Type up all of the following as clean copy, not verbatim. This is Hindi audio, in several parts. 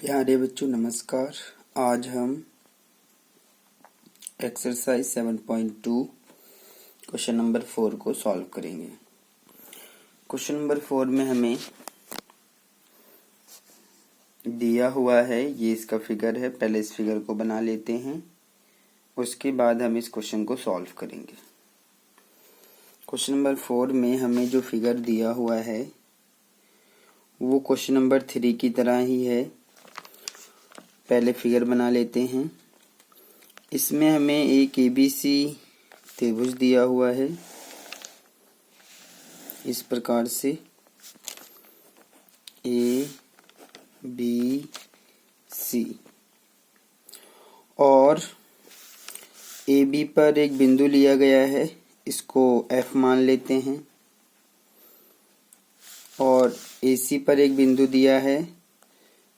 प्यारे बच्चों नमस्कार। आज हम एक्सरसाइज 7.2 क्वेश्चन नंबर 4 को सॉल्व करेंगे। क्वेश्चन नंबर 4 में हमें दिया हुआ है, ये इसका फिगर है। पहले इस फिगर को बना लेते हैं, उसके बाद हम इस क्वेश्चन को सॉल्व करेंगे। क्वेश्चन नंबर 4 में हमें जो फिगर दिया हुआ है वो क्वेश्चन नंबर 3 की तरह ही है। पहले फिगर बना लेते हैं। इसमें हमें एक ABC त्रिभुज दिया हुआ है इस प्रकार से ABC, और AB पर एक बिंदु लिया गया है, इसको F मान लेते हैं, और AC पर एक बिंदु दिया है,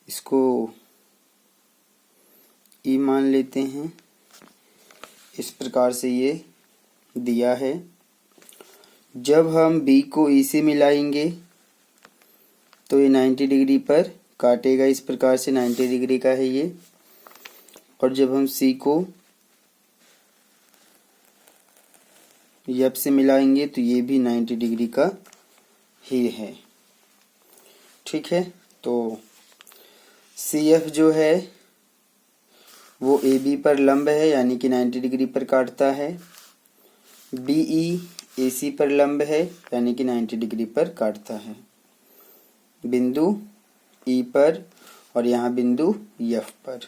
इसको E मान लेते हैं। इस प्रकार से ये दिया है। जब हम B को E से मिलाएंगे तो ये 90 डिग्री पर काटेगा, इस प्रकार से 90 डिग्री का है ये। और जब हम C को F से मिलाएंगे तो ये भी 90 डिग्री का ही है। ठीक है, तो CF जो है वो AB पर लंब है, यानी कि 90 डिग्री पर काटता है। BE AC पर लंब है, यानी कि 90 डिग्री पर काटता है। बिंदु E पर और यहाँ बिंदु F पर।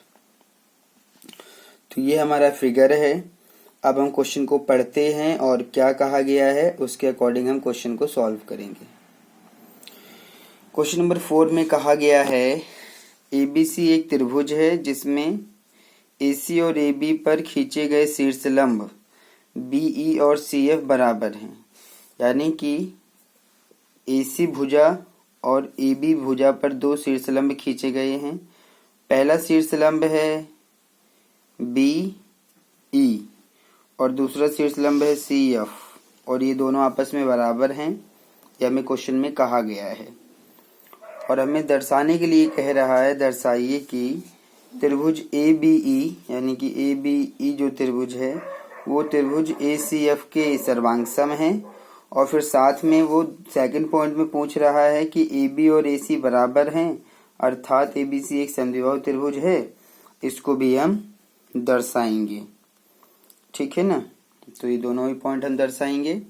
तो ये हमारा फिगर है। अब हम क्वेश्चन को पढ़ते हैं और क्या कहा गया है उसके अकॉर्डिंग हम क्वेश्चन को सॉल्व करेंगे। क्वेश्चन नंबर 4 में कहा गया है ABC एक त्रिभुज है जिसमें AC और AB पर खींचे गए शीर्ष लंब BE और CF बराबर हैं, यानी कि AC भुजा और AB भुजा पर दो शीर्ष लंब खींचे गए हैं। पहला शीर्ष लंब है BE और दूसरा शीर्ष लंब है CF, और ये दोनों आपस में बराबर हैं। यह हमें क्वेश्चन में कहा गया है और हमें दर्शाने के लिए कह रहा है, दर्शाइए कि त्रिभुज ABE यानी कि ABE जो त्रिभुज है वो त्रिभुज ACF के सर्वांग है। और फिर साथ में वो सेकंड पॉइंट में पूछ रहा है कि AB और AC बराबर हैं, अर्थात ABC एक समद्विबाहु त्रिभुज है। इसको भी हम दर्शाएंगे। ठीक है ना, तो ये दोनों ही पॉइंट हम दर्शाएंगे।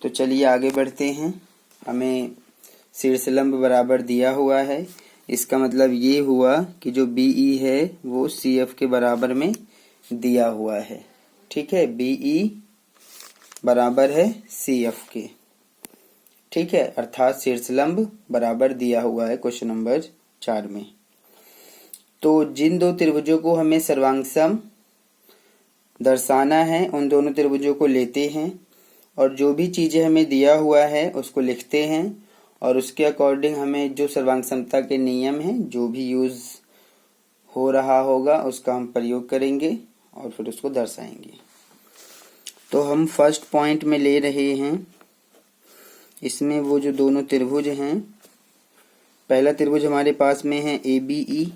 तो चलिए आगे बढ़ते हैं। हमें शीर्ष लंब बराबर दिया हुआ है, इसका मतलब ये हुआ कि जो BE है वो CF के बराबर में दिया हुआ है। ठीक है, BE बराबर है CF के। ठीक है, अर्थात शीर्ष लंब बराबर दिया हुआ है क्वेश्चन नंबर 4 में। तो जिन दो त्रिभुजों को हमें सर्वांग दर्शाना है उन दोनों त्रिभुजों को लेते हैं और जो भी चीजें हमें दिया हुआ है उसको लिखते हैं और उसके अकॉर्डिंग हमें जो सर्वांग समता के नियम हैं जो भी यूज हो रहा होगा उसका हम प्रयोग करेंगे और फिर उसको दर्शाएंगे। तो हम फर्स्ट पॉइंट में ले रहे हैं, इसमें वो जो दोनों त्रिभुज हैं, पहला त्रिभुज हमारे पास में है ABE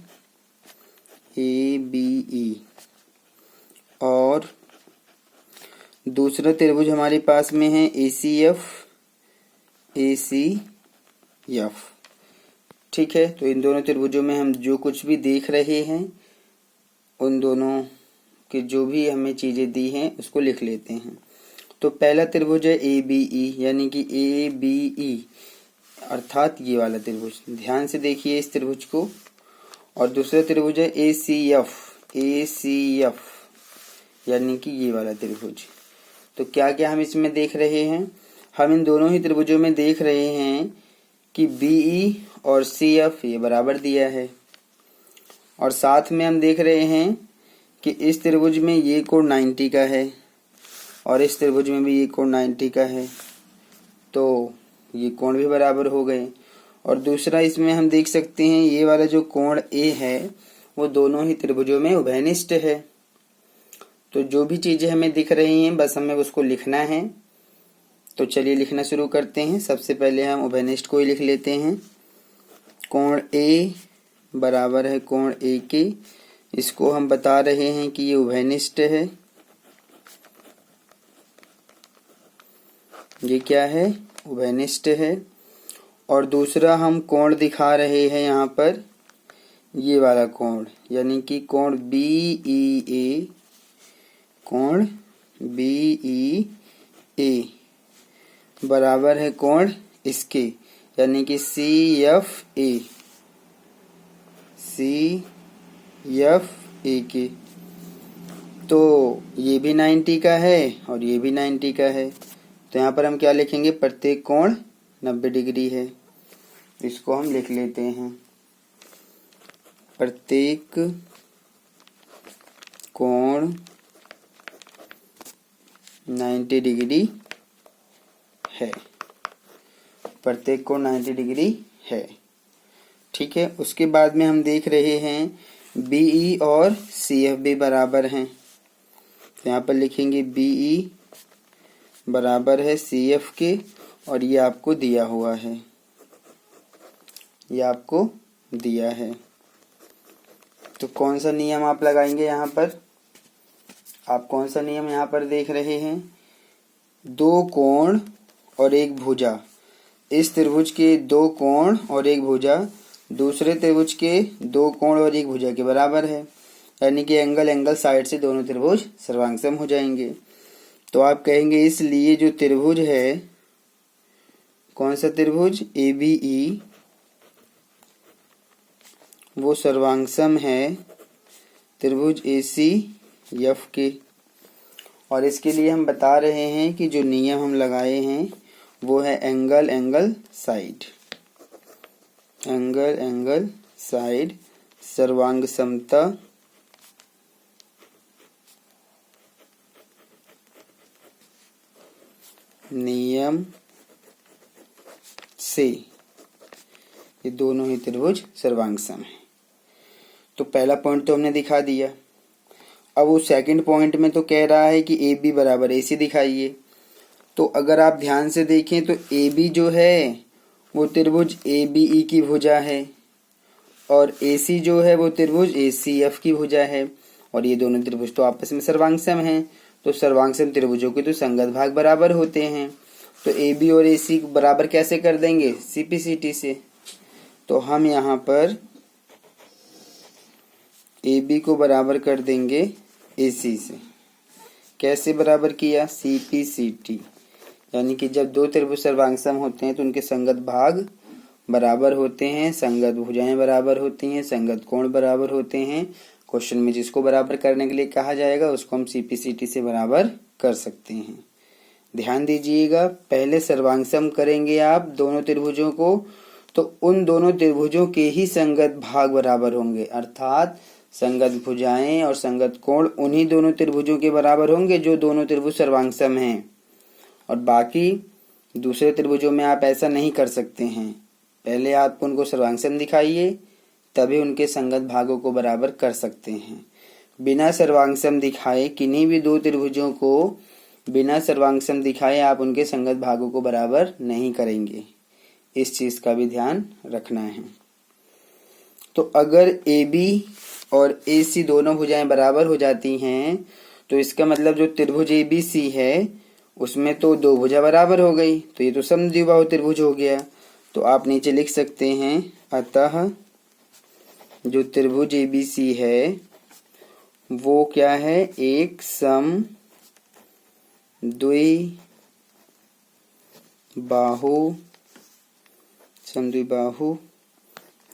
और दूसरा त्रिभुज हमारे पास में है ACF। ठीक है, तो इन दोनों त्रिभुजों में हम जो कुछ भी देख रहे हैं उन दोनों के जो भी हमें चीजें दी हैं उसको लिख लेते हैं। तो पहला त्रिभुज है ABE यानी कि ABE अर्थात ये वाला त्रिभुज, ध्यान से देखिए इस त्रिभुज को। और दूसरा त्रिभुज है ACF यानी कि ये वाला त्रिभुज। तो क्या क्या हम इसमें देख रहे हैं? हम इन दोनों ही त्रिभुजों में देख रहे हैं कि BE और CF ये बराबर दिया है, और साथ में हम देख रहे हैं कि इस त्रिभुज में ये कोण 90 का है और इस त्रिभुज में भी ये कोण 90 का है, तो ये कोण भी बराबर हो गए। और दूसरा इसमें हम देख सकते हैं ये वाला जो कोण A है वो दोनों ही त्रिभुजों में उभयनिष्ठ है। तो जो भी चीजें हमें दिख रही हैं बस हमें उसको लिखना है। तो चलिए लिखना शुरू करते हैं। सबसे पहले हम उभयनिष्ठ को ही लिख लेते हैं। कोण A बराबर है कोण ए के। इसको हम बता रहे हैं कि ये उभयनिष्ठ है। ये क्या है? उभयनिष्ठ है। और दूसरा हम कोण दिखा रहे हैं यहाँ पर, ये वाला कोण, यानी कि कोण बी ई ए, कोण बी ई ए बराबर है कोण इसके, यानी कि C F A, C F A के। तो ये भी 90 का है और ये भी 90 का है। तो यहाँ पर हम क्या लिखेंगे? प्रत्येक कोण 90 डिग्री है। इसको हम लिख लेते हैं, प्रत्येक कोण 90 डिग्री है। प्रत्येक कोण 90 डिग्री है। ठीक है। उसके बाद में हम देख रहे हैं बीई और सीएफ भी बराबर हैं। तो यहाँ पर लिखेंगे बीई बराबर है सीएफ के, और ये आपको दिया हुआ है, ये आपको दिया है। तो कौन सा नियम आप लगाएंगे यहाँ पर? आप कौन सा नियम यहाँ पर देख रहे हैं? दो कोण और एक भुजा, इस त्रिभुज के दो कोण और एक भुजा दूसरे त्रिभुज के दो कोण और एक भुजा के बराबर है, यानी कि एंगल साइड से दोनों त्रिभुज सर्वांगसम हो जाएंगे। तो आप कहेंगे इसलिए जो त्रिभुज है, कौन सा त्रिभुज? एबीई, वो सर्वांगसम है त्रिभुज एसीएफ के। और इसके लिए हम बता रहे हैं कि जो नियम हम लगाए हैं वो है एंगल साइड, एंगल साइड, सर्वांग समता, नियम से ये दोनों ही त्रिभुज सर्वांगसम है। तो पहला पॉइंट तो हमने दिखा दिया। अब वो सेकंड पॉइंट में तो कह रहा है कि ए बी बराबर ए सी दिखाइए। तो अगर आप ध्यान से देखें तो ए बी जो है वो त्रिभुज ए बी ई की भुजा है, और ए सी जो है वो त्रिभुज ए सी एफ की भुजा है, और ये दोनों त्रिभुज तो आपस में सर्वांगसम हैं। तो सर्वांगसम त्रिभुजों के तो संगत भाग बराबर होते हैं। तो ए बी और ए सी बराबर कैसे कर देंगे? सीपीसीटी से। तो हम यहाँ पर ए बी को बराबर कर देंगे ए सी से। कैसे बराबर किया? सीपीसीटी, यानी कि जब दो त्रिभुज सर्वांगसम होते हैं तो उनके संगत भाग बराबर होते हैं, संगत भुजाएं बराबर होती हैं, संगत कोण बराबर होते हैं। क्वेश्चन में जिसको बराबर करने के लिए कहा जाएगा उसको हम सीपीसीटी से बराबर कर सकते हैं। ध्यान दीजिएगा, पहले सर्वांगसम करेंगे आप दोनों त्रिभुजों को, तो उन दोनों त्रिभुजों के ही संगत भाग बराबर होंगे, अर्थात संगत भुजाएं और संगत कोण उन्हीं दोनों त्रिभुजों के बराबर होंगे जो दोनों त्रिभुज सर्वांगसम हैं। और बाकी दूसरे त्रिभुजों में आप ऐसा नहीं कर सकते हैं। पहले आप उनको सर्वांगसम दिखाइए, तभी उनके संगत भागों को बराबर कर सकते हैं। बिना सर्वांगसम दिखाए किन्हीं भी दो त्रिभुजों को बिना सर्वांगसम दिखाए आप उनके संगत भागों को बराबर नहीं करेंगे। इस चीज का भी ध्यान रखना है। तो अगर ए बी और ए सी दोनों भुजाएं बराबर हो जाती हैं तो इसका मतलब जो त्रिभुज ए बी सी है उसमें तो दो भुजा बराबर हो गई, तो ये तो समद्विबाहु त्रिभुज हो गया। तो आप नीचे लिख सकते हैं, अतः जो त्रिभुज ए बी सी है वो क्या है? एक समद्विबाहु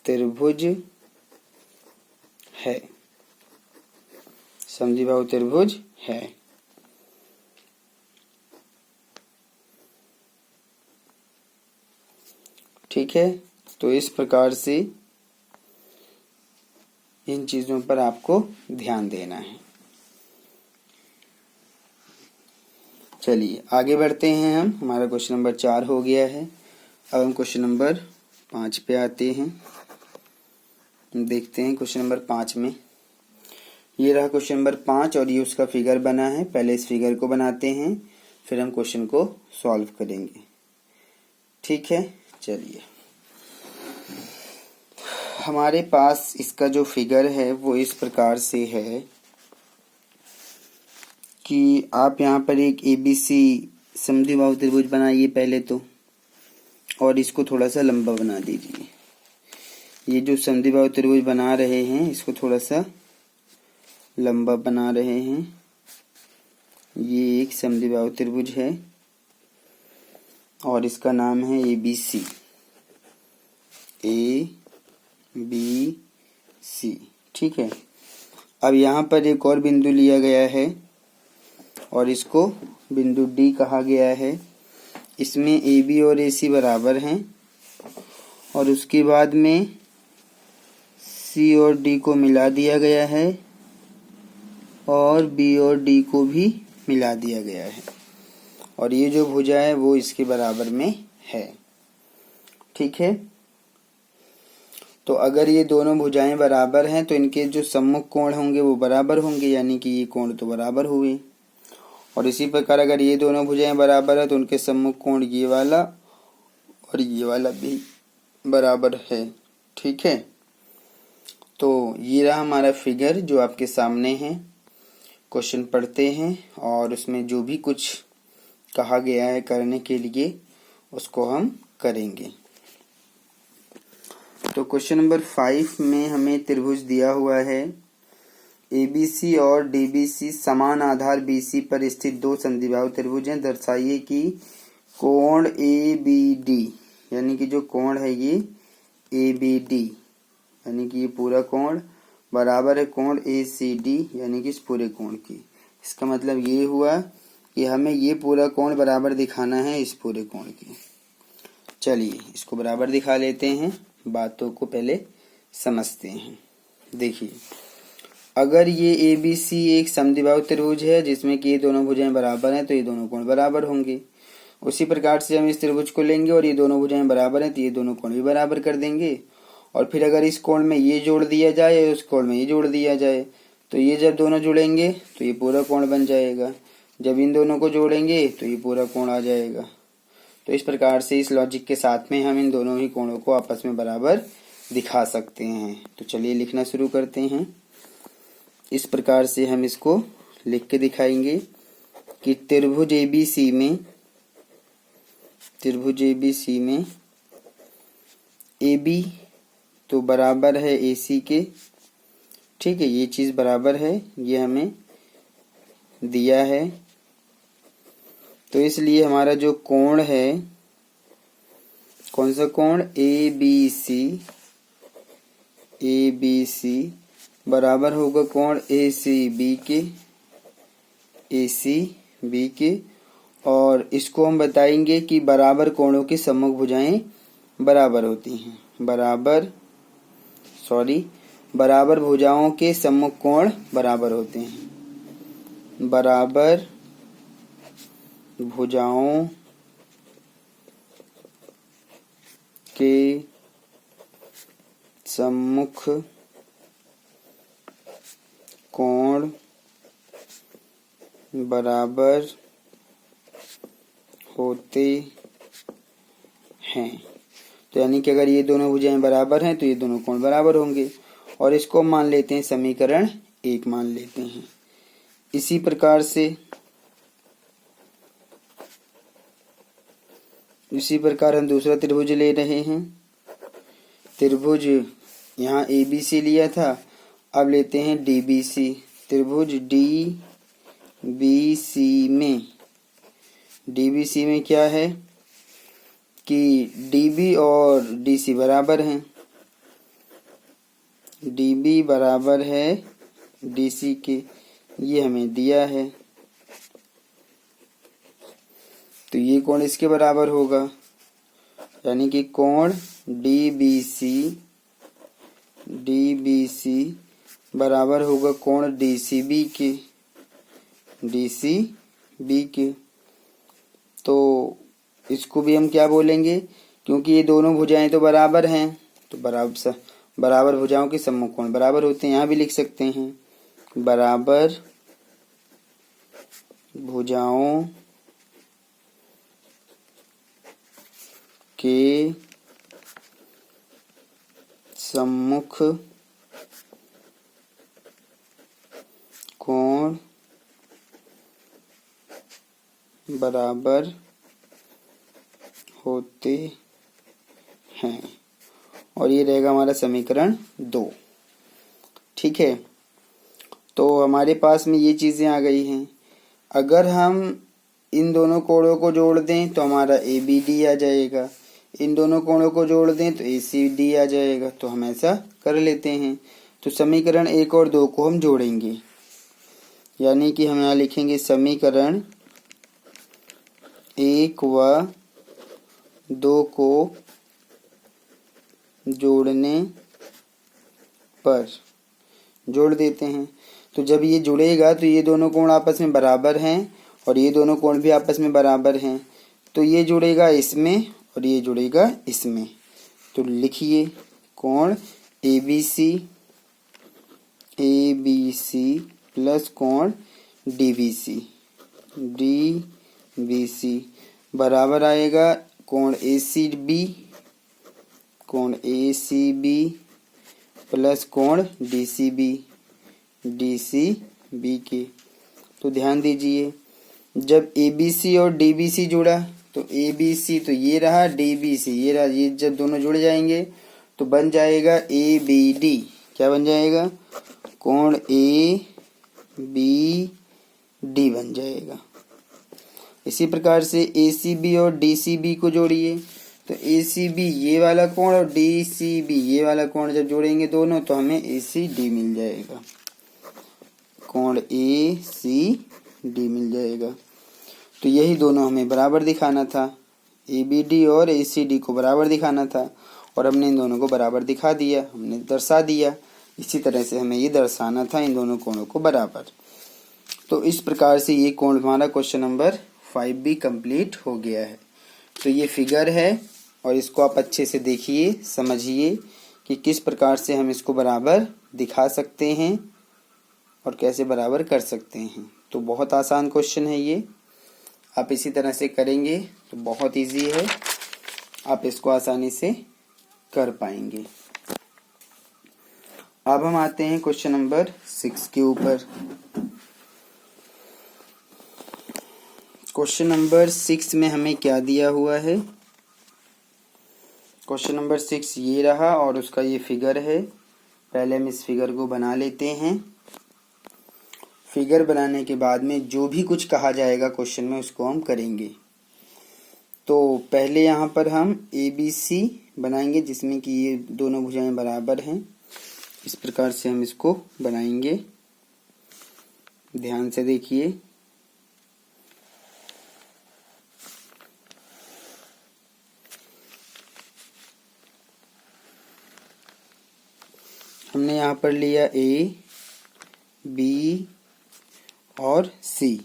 त्रिभुज है, समद्विबाहु त्रिभुज है। ठीक है। तो इस प्रकार से इन चीजों पर आपको ध्यान देना है। चलिए आगे बढ़ते हैं हम। हमारा क्वेश्चन नंबर 4 हो गया है। अब हम क्वेश्चन नंबर 5 पे आते हैं। देखते हैं क्वेश्चन नंबर 5 में। ये रहा क्वेश्चन नंबर 5 और ये उसका फिगर बना है। पहले इस फिगर को बनाते हैं, फिर हम क्वेश्चन को सॉल्व करेंगे। ठीक है, चलिए। हमारे पास इसका जो फिगर है वो इस प्रकार से है कि आप यहाँ पर एक ABC समद्विबाहु त्रिभुज बनाइए पहले तो, और इसको थोड़ा सा लंबा बना दीजिए। ये जो समद्विबाहु त्रिभुज बना रहे हैं इसको थोड़ा सा लंबा बना रहे हैं। ये एक समद्विबाहु त्रिभुज है और इसका नाम है ABC। ABC, ठीक है। अब यहाँ पर एक और बिंदु लिया गया है और इसको बिंदु D कहा गया है। इसमें AB और AC बराबर हैं और उसके बाद में C और D को मिला दिया गया है और B और D को भी मिला दिया गया है और ये जो भुजा है वो इसके बराबर में है, ठीक है। तो अगर ये दोनों भुजाएं बराबर हैं तो इनके जो सम्मुख कोण होंगे वो बराबर होंगे, यानी कि ये कोण तो बराबर हुए। और इसी प्रकार अगर ये दोनों भुजाएं बराबर है तो उनके सम्मुख कोण ये वाला और ये वाला भी बराबर है, ठीक है। तो ये रहा हमारा फिगर जो आपके सामने है। क्वेश्चन पढ़ते हैं और उसमें जो भी कुछ कहा गया है करने के लिए उसको हम करेंगे। तो क्वेश्चन नंबर 5 में हमें त्रिभुज दिया हुआ है। ABC और DBC समान आधार BC पर स्थित दो समद्विबाहु त्रिभुज हैं। दर्शाइए कि कोण ABD, यानी कि जो कोण है ये ABD, यानी कि ये पूरा कोण बराबर है कोण ACD, यानी कि इस पूरे कोण की। इसका मतलब ये हुआ कि हमें ये पूरा कोण बराबर दिखाना है इस पूरे कोण की। चलिए इसको बराबर दिखा लेते हैं, बातों को पहले समझते हैं। देखिए, अगर ये ABC एक समद्विबाहु त्रिभुज है जिसमें कि ये दोनों भुजाएं बराबर हैं तो ये दोनों कोण बराबर होंगे। उसी प्रकार से हम इस त्रिभुज को लेंगे और ये दोनों भुजाएं बराबर हैं तो ये दोनों कोण भी बराबर कर देंगे। और फिर अगर इस कोण में ये जोड़ दिया जाए या उस कोण में ये जोड़ दिया जाए तो ये जब दोनों जुड़ेंगे तो ये पूरा कोण बन जाएगा। जब इन दोनों को जोड़ेंगे तो ये पूरा कोण आ जाएगा। तो इस प्रकार से इस लॉजिक के साथ में हम इन दोनों ही कोणों को आपस में बराबर दिखा सकते हैं। तो चलिए लिखना शुरू करते हैं। इस प्रकार से हम इसको लिख के दिखाएंगे कि त्रिभुज ABC में AB तो बराबर है AC के, ठीक है। ये चीज बराबर है, ये हमें दिया है। तो इसलिए हमारा जो कोण है, कौन सा कोण, ABC बराबर होगा कोण ACB के। और इसको हम बताएंगे कि बराबर कोणों की सम्मुख भुजाएं बराबर होती हैं। बराबर भुजाओं के सम्मुख कोण बराबर होते हैं। बराबर भुजाओं के सम्मुख कोण बराबर होते हैं। तो यानी कि अगर ये दोनों भुजाएं बराबर हैं तो ये दोनों कोण बराबर होंगे। और इसको मान लेते हैं समीकरण 1 मान लेते हैं। इसी प्रकार हम दूसरा त्रिभुज ले रहे हैं। त्रिभुज यहाँ ABC लिया था, अब लेते हैं DBC। त्रिभुज DBC में क्या है कि DB और DC बराबर हैं। DB बराबर है DC के, ये हमें दिया है। तो ये कोण इसके बराबर होगा, यानी कि कोण DBC बराबर होगा कोण DCB के। तो इसको भी हम क्या बोलेंगे, क्योंकि ये दोनों भुजाएं तो बराबर हैं तो बराबर भुजाओं के सम्मुख कोण बराबर होते हैं। यहाँ भी लिख सकते हैं बराबर भुजाओं के सम्मुख कोण बराबर होते हैं, और ये रहेगा हमारा समीकरण 2। ठीक है, तो हमारे पास में ये चीजें आ गई हैं। अगर हम इन दोनों कोणों को जोड़ दें तो हमारा ABD आ जाएगा, इन दोनों कोणों को जोड़ दें तो ACD आ जाएगा। तो हम ऐसा कर लेते हैं। तो समीकरण 1 और 2 को हम जोड़ेंगे, यानी कि हम यहाँ लिखेंगे समीकरण 1 व 2 को जोड़ने पर जोड़ देते हैं। तो जब ये जुड़ेगा तो ये दोनों कोण आपस में बराबर हैं और ये दोनों कोण भी आपस में बराबर हैं। तो ये जुड़ेगा इसमें और ये जुड़ेगा इसमें। तो लिखिए कोण ABC प्लस कोण DBC बराबर आएगा कोण ACB प्लस कोण DCB के। तो ध्यान दीजिए, जब ABC और DBC जुड़ा तो ABC तो ये रहा, DBC ये रहा, ये जब दोनों जुड़ जाएंगे तो बन जाएगा ABD। क्या बन जाएगा? कोण ABD बन जाएगा। इसी प्रकार से ACB और DCB को जोड़िए, तो ACB ये वाला कोण और DCB ये वाला कोण जब जोड़ेंगे दोनों तो हमें ACD मिल जाएगा, कोण ACD मिल जाएगा। तो यही दोनों हमें बराबर दिखाना था, ABD और ACD को बराबर दिखाना था, और हमने इन दोनों को बराबर दिखा दिया, हमने दर्शा दिया। इसी तरह से हमें ये दर्शाना था इन दोनों कोणों को बराबर। तो इस प्रकार से ये कोण हमारा क्वेश्चन नंबर 5 भी कंप्लीट हो गया है। तो ये फिगर है और इसको आप अच्छे से देखिए, समझिए कि किस प्रकार से हम इसको बराबर दिखा सकते हैं और कैसे बराबर कर सकते हैं। तो बहुत आसान क्वेश्चन है ये, आप इसी तरह से करेंगे तो बहुत इजी है, आप इसको आसानी से कर पाएंगे। अब हम आते हैं क्वेश्चन नंबर 6 के ऊपर। क्वेश्चन नंबर 6 में हमें क्या दिया हुआ है? क्वेश्चन नंबर 6 ये रहा और उसका ये फिगर है। पहले हम इस फिगर को बना लेते हैं। फिगर बनाने के बाद में जो भी कुछ कहा जाएगा क्वेश्चन में उसको हम करेंगे। तो पहले यहाँ पर हम ABC बनाएंगे जिसमें कि ये दोनों भुजाएं बराबर हैं। इस प्रकार से हम इसको बनाएंगे, ध्यान से देखिए। हमने यहाँ पर लिया A, B और C।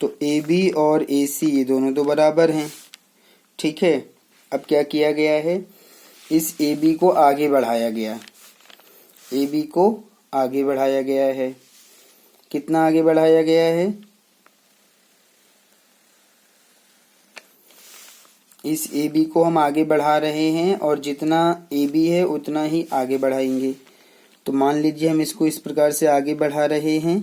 तो AB और AC ये दोनों तो बराबर हैं, ठीक है। अब क्या किया गया है, इस AB को आगे बढ़ाया गया, AB को आगे बढ़ाया गया है। कितना आगे बढ़ाया गया है? इस AB को हम आगे बढ़ा रहे हैं और जितना AB है उतना ही आगे बढ़ाएंगे। तो मान लीजिए हम इसको इस प्रकार से आगे बढ़ा रहे हैं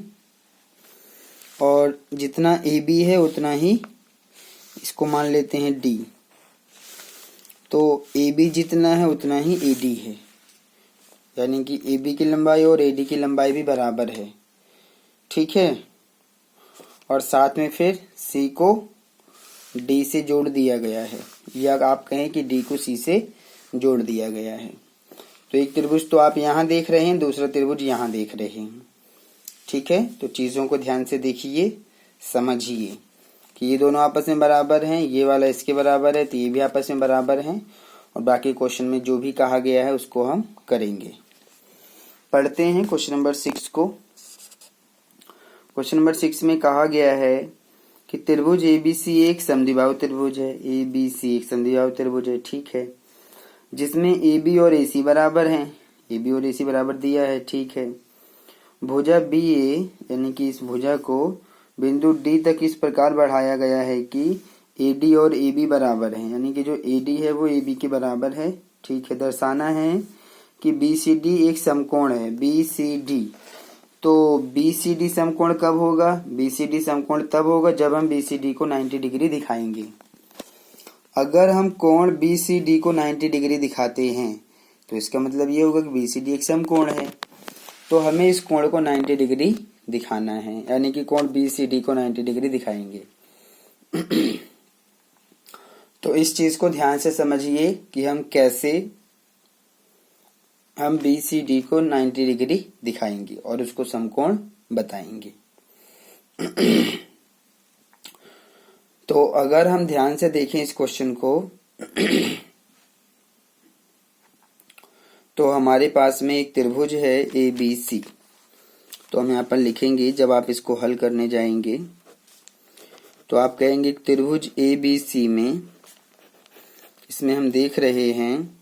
और जितना AB है उतना ही इसको मान लेते हैं D। तो AB जितना है उतना ही AD है, यानी कि AB की लंबाई और AD की लंबाई भी बराबर है, ठीक है। और साथ में फिर C को D से जोड़ दिया गया है, या आप कहें कि D को C से जोड़ दिया गया है। तो एक त्रिभुज तो आप यहाँ देख रहे हैं, दूसरा त्रिभुज यहाँ देख रहे हैं, ठीक है। तो चीज़ों को ध्यान से देखिए, समझिए कि ये दोनों आपस में बराबर हैं, ये वाला इसके बराबर है तो ये भी आपस में बराबर हैं, और बाकी क्वेश्चन में जो भी कहा गया है उसको हम करेंगे। पढ़ते हैं क्वेश्चन नंबर 6 को। क्वेश्चन नंबर 6 में कहा गया है कि त्रिभुज ABC एक समद्विबाहु त्रिभुज है। ABC एक समद्विबाहु त्रिभुज है, ठीक है, जिसमें AB और AC बराबर हैं। AB और AC बराबर दिया है, ठीक है। भुजा BA यानी कि इस भुजा को बिंदु D तक इस प्रकार बढ़ाया गया है कि AD और AB बराबर हैं, यानी कि जो AD है वो AB के बराबर है, ठीक है। दर्शाना है कि BCD एक समकोण है, BCD। तो BCD समकोण कब होगा? BCD समकोण तब होगा जब हम BCD को 90 डिग्री दिखाएंगे। अगर हम कोण BCD को 90 डिग्री दिखाते हैं तो इसका मतलब ये होगा कि BCD एक समकोण है। तो हमें इस कोण को 90 डिग्री दिखाना है, यानी कि कोण BCD को 90 डिग्री दिखाएंगे। तो इस चीज को ध्यान से समझिए कि हम कैसे हम BCD को 90 डिग्री दिखाएंगे और उसको समकोण बताएंगे। तो अगर हम ध्यान से देखें इस क्वेश्चन को तो हमारे पास में एक त्रिभुज है ABC। तो हम यहाँ पर लिखेंगे, जब आप इसको हल करने जाएंगे तो आप कहेंगे त्रिभुज ABC में, इसमें हम देख रहे हैं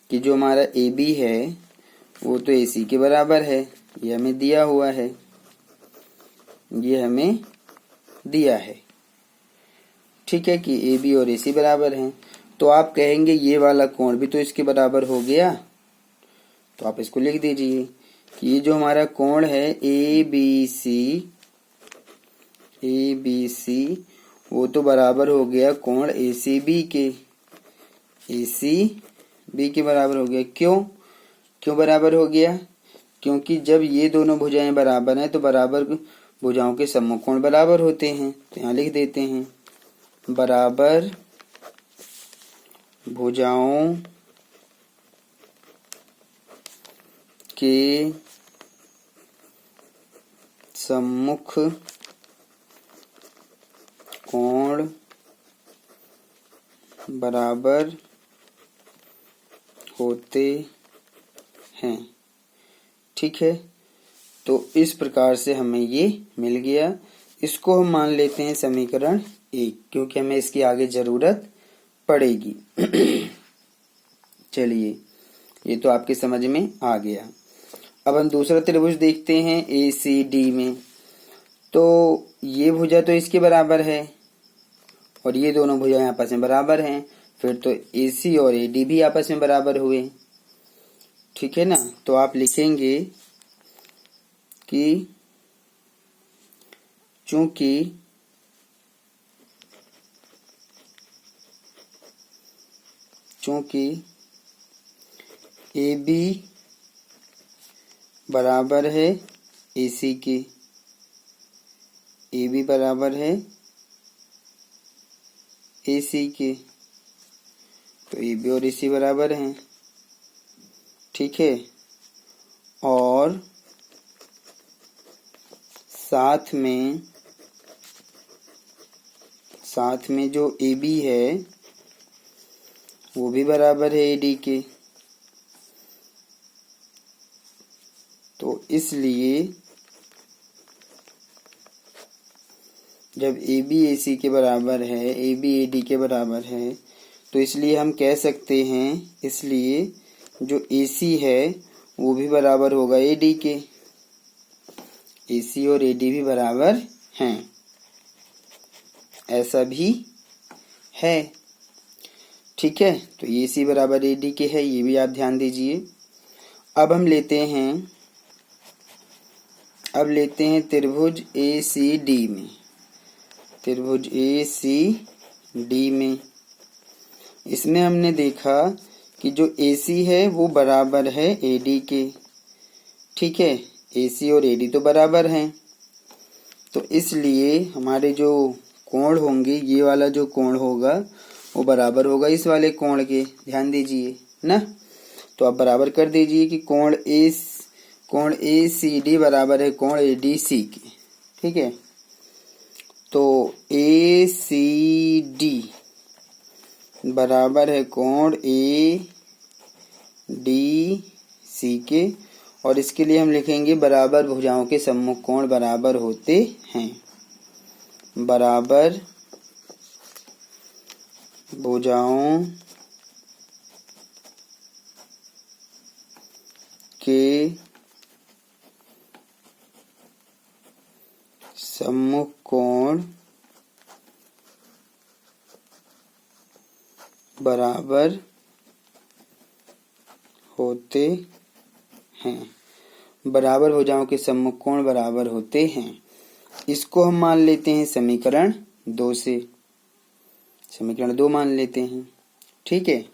कि जो हमारा AB है वो तो AC के बराबर है, ये हमें दिया हुआ है, ये हमें दिया है, ठीक है, कि AB और AC बराबर हैं। तो आप कहेंगे ये वाला कोण भी तो इसके बराबर हो गया, तो आप इसको लिख दीजिए कि ये जो हमारा कोण है ABC वो तो बराबर हो गया कोण ACB के, ACB के बराबर हो गया। क्यों बराबर हो गया? क्योंकि जब ये दोनों भुजाएं बराबर हैं तो बराबर भुजाओं के समकोण बराबर होते हैं। तो यहाँ लिख देते हैं बराबर भुजाओं के सम्मुख कोण बराबर होते हैं, ठीक है। तो इस प्रकार से हमें ये मिल गया। इसको हम मान लेते हैं समीकरण 1, क्योंकि हमें इसकी आगे जरूरत पड़ेगी। चलिए, ये तो आपके समझ में आ गया। अब हम दूसरा त्रिभुज देखते हैं ACD में। तो ये भुजा तो इसके बराबर है और ये दोनों भुजाएं आपस में बराबर हैं, फिर तो AC और AD भी आपस में बराबर हुए, ठीक है ना। तो आप लिखेंगे कि चूंकि AB बराबर है AC के, AB बराबर है AC के, तो AB और AC बराबर हैं, ठीक है। और साथ में जो AB है वो भी बराबर है AD के। तो इसलिए जब AB AC के बराबर है, AB AD के बराबर है, तो इसलिए हम कह सकते हैं, इसलिए जो AC है वो भी बराबर होगा AD के। AC और AD भी बराबर हैं, ऐसा भी है, ठीक है। तो AC बराबर AD के है, ये भी आप ध्यान दीजिए। अब हम लेते हैं त्रिभुज ACD में। त्रिभुज ACD में इसमें हमने देखा कि जो AC है वो बराबर है AD के, ठीक है। AC और AD तो बराबर हैं, तो इसलिए हमारे जो कोण होंगे, ये वाला जो कोण होगा वो बराबर होगा इस वाले कोण के, ध्यान दीजिए ना। तो आप बराबर कर दीजिए कि कोण ACD बराबर है कोण ADC के, ठीक है। तो ACD बराबर है कोण ADC के, और इसके लिए हम लिखेंगे बराबर भुजाओं के सम्मुख कोण बराबर होते हैं। बराबर भुजाओं के सम्मुख कोण बराबर होते हैं। बराबर भुजाओं के सम्मुख कोण बराबर होते हैं। इसको हम मान लेते हैं समीकरण 2 से, समीकरण 2 मान लेते हैं। ठीक है,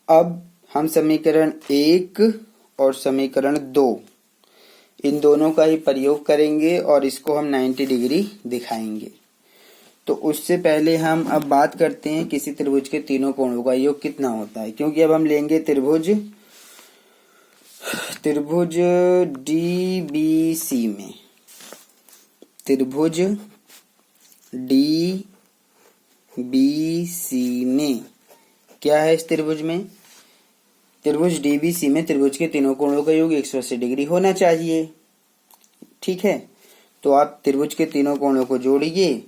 अब हम समीकरण 1 और समीकरण 2 इन दोनों का ही प्रयोग करेंगे और इसको हम 90 डिग्री दिखाएंगे। तो उससे पहले हम अब बात करते हैं किसी त्रिभुज के तीनों कोणों का योग कितना होता है, क्योंकि अब हम लेंगे त्रिभुज DBC में, त्रिभुज DBC में क्या है, इस त्रिभुज में, त्रिभुज DBC में त्रिभुज के तीनों कोणों का योग 180 डिग्री होना चाहिए। ठीक है, तो आप त्रिभुज के तीनों कोणों को जोड़िए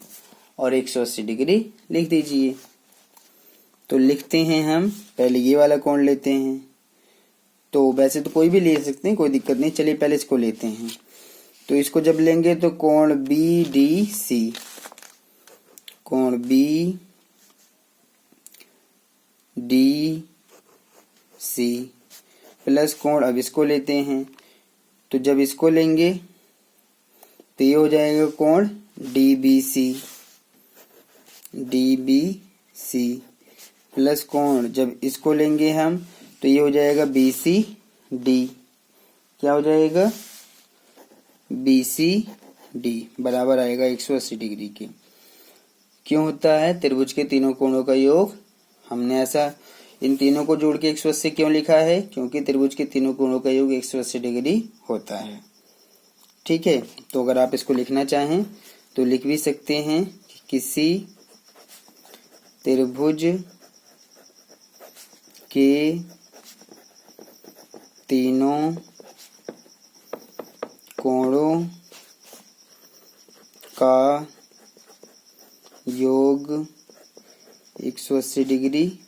और 180 डिग्री लिख दीजिए। तो लिखते हैं हम, पहले ये वाला कोण लेते हैं, तो वैसे तो कोई भी ले सकते हैं, कोई दिक्कत नहीं, चलिए पहले इसको लेते हैं। तो इसको जब लेंगे तो कोण BDC, कोण BDC प्लस कोण, अब इसको लेते हैं, तो जब इसको लेंगे तो ये हो जाएगा कोण DBC प्लस कोण, जब इसको लेंगे हम तो ये हो जाएगा BCD, क्या हो जाएगा BCD बराबर आएगा 180 डिग्री के। क्यों होता है, त्रिभुज के तीनों कोणों का योग, हमने ऐसा इन तीनों को जोड़ के 180 क्यों लिखा है, क्योंकि त्रिभुज के तीनों कोणों का योग 180 डिग्री होता है। ठीक है, तो अगर आप इसको लिखना चाहें तो लिख भी सकते हैं कि किसी त्रिभुज के तीनों कोणों का योग 180 डिग्री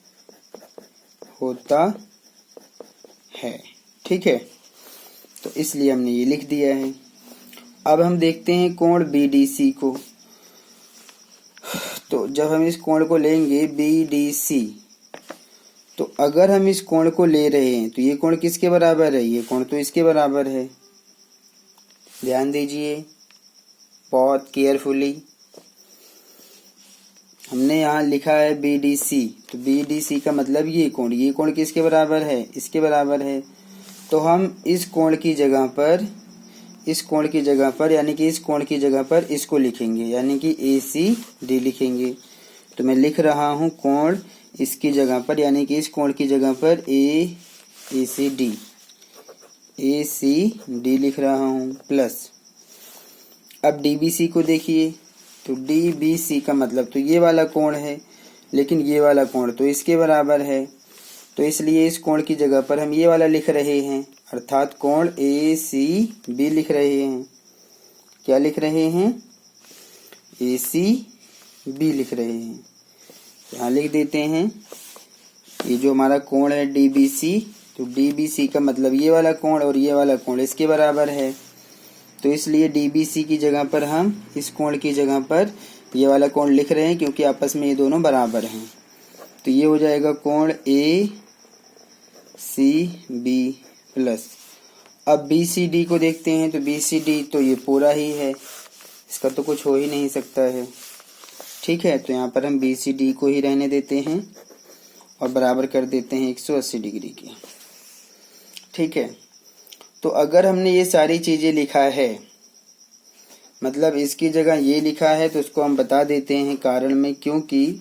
होता है। ठीक है, तो इसलिए हमने ये लिख दिया है। अब हम देखते हैं कोण BDC को। तो जब हम इस कोण को लेंगे BDC, तो अगर हम इस कोण को ले रहे हैं तो ये कोण किसके बराबर है, ये कोण तो इसके बराबर है। ध्यान दीजिए बहुत केयरफुली, हमने यहाँ लिखा है BDC, तो BDC का मतलब ये कोण किसके बराबर है, इसके बराबर है। तो हम इस कोण की जगह पर, इस कोण की जगह पर, यानी कि इस कोण की जगह पर इसको लिखेंगे, यानी कि ACD लिखेंगे। तो मैं लिख रहा हूँ कोण इसकी जगह पर, यानी कि इस कोण की जगह पर ACD लिख रहा हूँ प्लस। अब DBC को देखिए, तो DBC का मतलब तो ये वाला कोण है, लेकिन ये वाला कोण तो इसके बराबर है, तो इसलिए इस कोण की जगह पर हम ये वाला लिख रहे हैं, अर्थात कोण ACB लिख रहे हैं। क्या लिख रहे हैं, ACB लिख रहे हैं। यहाँ लिख देते हैं, ये जो हमारा कोण है DBC, तो DBC का मतलब ये वाला कोण और ये वाला कोण इसके बराबर है, तो इसलिए DBC की जगह पर हम इस कोण की जगह पर ये वाला कोण लिख रहे हैं, क्योंकि आपस में ये दोनों बराबर हैं। तो ये हो जाएगा कोण ACB प्लस। अब BCD को देखते हैं, तो BCD तो ये पूरा ही है, इसका तो कुछ हो ही नहीं सकता है। ठीक है, तो यहाँ पर हम BCD को ही रहने देते हैं और बराबर कर देते हैं 180 डिग्री के। ठीक है, तो अगर हमने ये सारी चीजें लिखा है, मतलब इसकी जगह ये लिखा है, तो उसको हम बता देते हैं कारण में, क्योंकि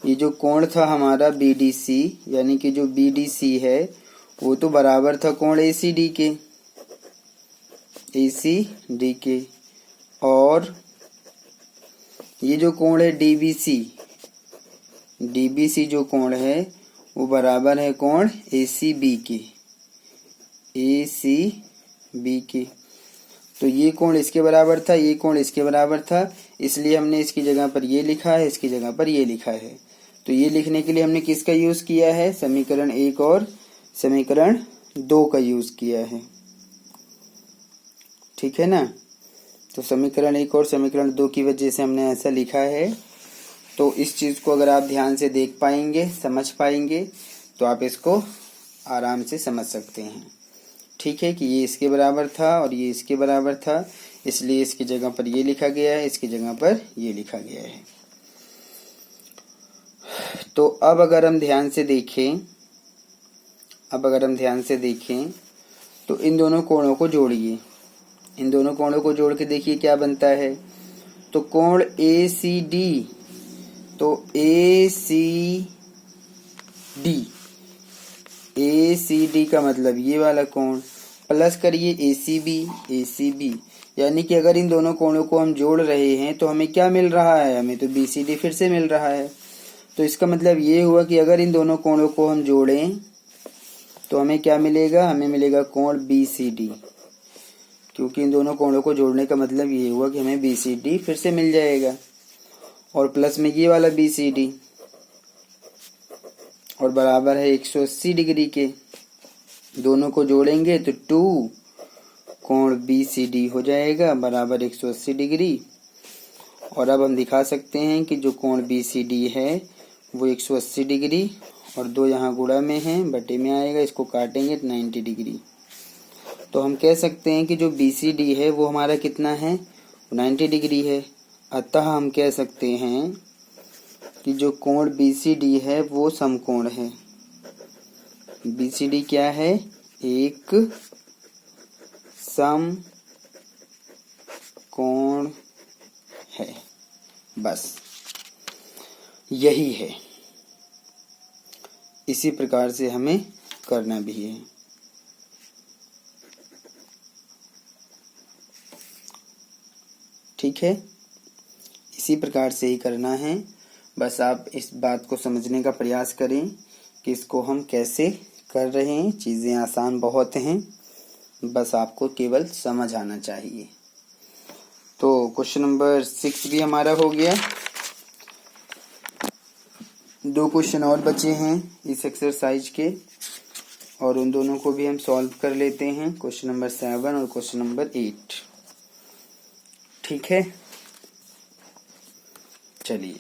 ये जो कोण था हमारा BDC, यानी कि जो BDC है वो तो बराबर था कोण ACD के, और ये जो कोण है DBC जो कोण है वो बराबर है कोण ACB के। तो ये कोण इसके बराबर था, ये कोण इसके बराबर था, इसलिए हमने इसकी जगह पर ये लिखा है, इसकी जगह पर ये लिखा है। तो ये लिखने के लिए हमने किसका यूज किया है, समीकरण 1 और समीकरण 2 का यूज किया है। ठीक है ना, तो समीकरण 1 और समीकरण 2 की वजह से हमने ऐसा लिखा है। तो इस चीज को अगर आप ध्यान से देख पाएंगे, समझ पाएंगे, तो आप इसको आराम से समझ सकते हैं। ठीक है, कि ये इसके बराबर था और ये इसके बराबर था, इसलिए इसकी जगह पर ये लिखा गया है, इसकी जगह पर ये लिखा गया है। तो अब अगर हम ध्यान से देखें तो इन दोनों कोणों को जोड़िए। इन दोनों कोणों को जोड़ के देखिए क्या बनता है। तो कोण ACD, तो ACD का मतलब ये वाला कोण, प्लस करिए ACB, यानी कि अगर इन दोनों कोणों को हम जोड़ रहे हैं तो हमें क्या मिल रहा है, हमें तो BCD फिर से मिल रहा है। तो इसका मतलब ये हुआ कि अगर इन दोनों कोणों को हम जोड़ें तो हमें क्या मिलेगा, हमें मिलेगा कोण BCD, क्योंकि इन दोनों कोणों को जोड़ने का मतलब ये हुआ कि हमें BCD फिर से मिल जाएगा, और प्लस में ये वाला BCD, और बराबर है 180 डिग्री के। दोनों को जोड़ेंगे तो 2 कोण BCD हो जाएगा बराबर 180 डिग्री। और अब हम दिखा सकते हैं कि जो कोण BCD है वो 180 डिग्री, और 2 यहाँ गुणा में है, बटे में आएगा, इसको काटेंगे तो 90 डिग्री। तो हम कह सकते हैं कि जो BCD है वो हमारा कितना है, 90 डिग्री है। अतः हम कह सकते हैं कि जो कोण BCD है वो समकोण है। BCD क्या है, एक समकोण है। बस यही है, इसी प्रकार से हमें करना भी है। ठीक है, इसी प्रकार से ही करना है। बस आप इस बात को समझने का प्रयास करें कि इसको हम कैसे कर रहे हैं। चीज़ें आसान बहुत हैं, बस आपको केवल समझ आना चाहिए। तो क्वेश्चन नंबर 6 भी हमारा हो गया। 2 क्वेश्चन और बचे हैं इस एक्सरसाइज के, और उन दोनों को भी हम सॉल्व कर लेते हैं, क्वेश्चन नंबर 7 और क्वेश्चन नंबर 8। ठीक है, चलिए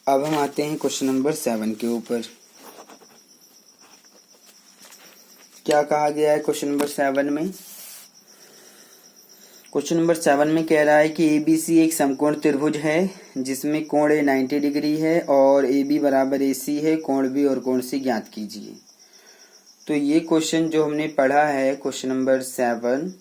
अब हम आते हैं क्वेश्चन नंबर 7 के ऊपर। क्या कहा गया है क्वेश्चन नंबर 7 में? क्वेश्चन नंबर 7 में कह रहा है कि ABC एक समकोण त्रिभुज है जिसमें कोण A 90 डिग्री है और AB बराबर AC है। कोण B और कोण C ज्ञात कीजिए। तो ये क्वेश्चन जो हमने पढ़ा है क्वेश्चन नंबर 7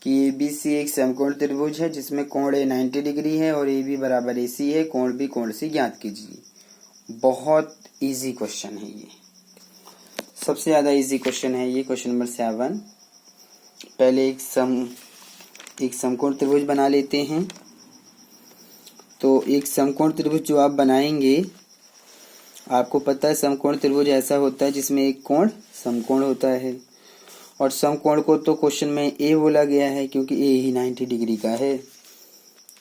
कि ABC एक समकोण त्रिभुज है जिसमें कोण A 90 डिग्री है और AB बराबर AC है। कोण B कोण C ज्ञात कीजिए। बहुत इजी क्वेश्चन है ये, सबसे ज्यादा इजी क्वेश्चन है ये क्वेश्चन नंबर 7। पहले एक समकोण त्रिभुज बना लेते हैं। तो एक समकोण त्रिभुज जो आप बनाएंगे, आपको पता है समकोण त्रिभुज ऐसा होता है जिसमें एक कोण समकोण होता है, और समकोण को तो क्वेश्चन में A बोला गया है क्योंकि A ही 90 डिग्री का है।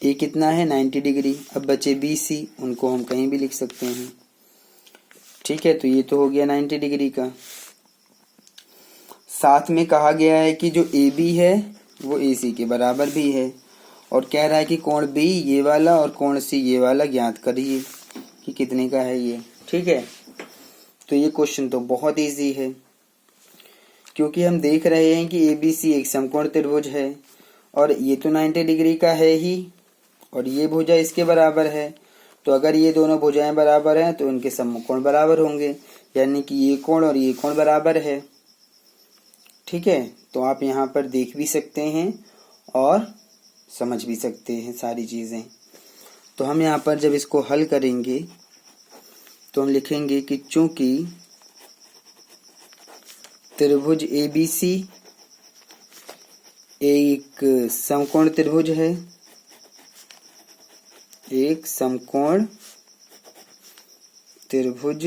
A कितना है, 90 डिग्री। अब बचे BC, उनको हम कहीं भी लिख सकते हैं। ठीक है, तो ये तो हो गया 90 डिग्री का। साथ में कहा गया है कि जो AB है वो AC के बराबर भी है, और कह रहा है कि कोण B ये वाला और कोण C ये वाला ज्ञात करिए कि कितने का है ये। ठीक है, तो ये क्वेश्चन तो बहुत इजी है, क्योंकि हम देख रहे हैं कि ABC एक समकोण त्रिभुज है और ये तो 90 डिग्री का है ही, और ये भुजा इसके बराबर है। तो अगर ये दोनों भुजाएं बराबर हैं तो इनके समकोण बराबर होंगे, यानी कि ये कोण और ये कोण बराबर है। ठीक है, तो आप यहाँ पर देख भी सकते हैं और समझ भी सकते हैं सारी चीज़ें। तो हम यहाँ पर जब इसको हल करेंगे तो हम लिखेंगे कि चूंकि त्रिभुज ABC एक समकोण त्रिभुज है, एक समकोण त्रिभुज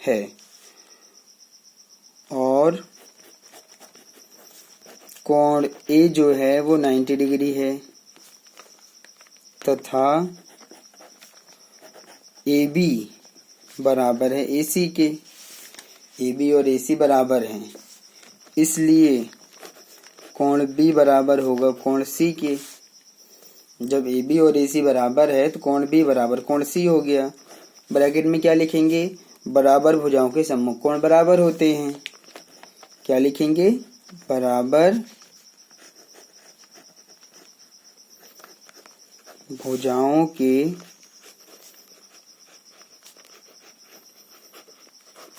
है, और कोण A जो है वो 90 डिग्री है, तथा AB बराबर है AC के। AB और AC बराबर हैं, इसलिए कोण B बराबर होगा कोण C के। जब AB और AC बराबर है तो कोण B बराबर कोण C हो गया। ब्रैकेट में क्या लिखेंगे, बराबर भुजाओं के सम्मुख कोण बराबर होते हैं। क्या लिखेंगे? बराबर भुजाओं के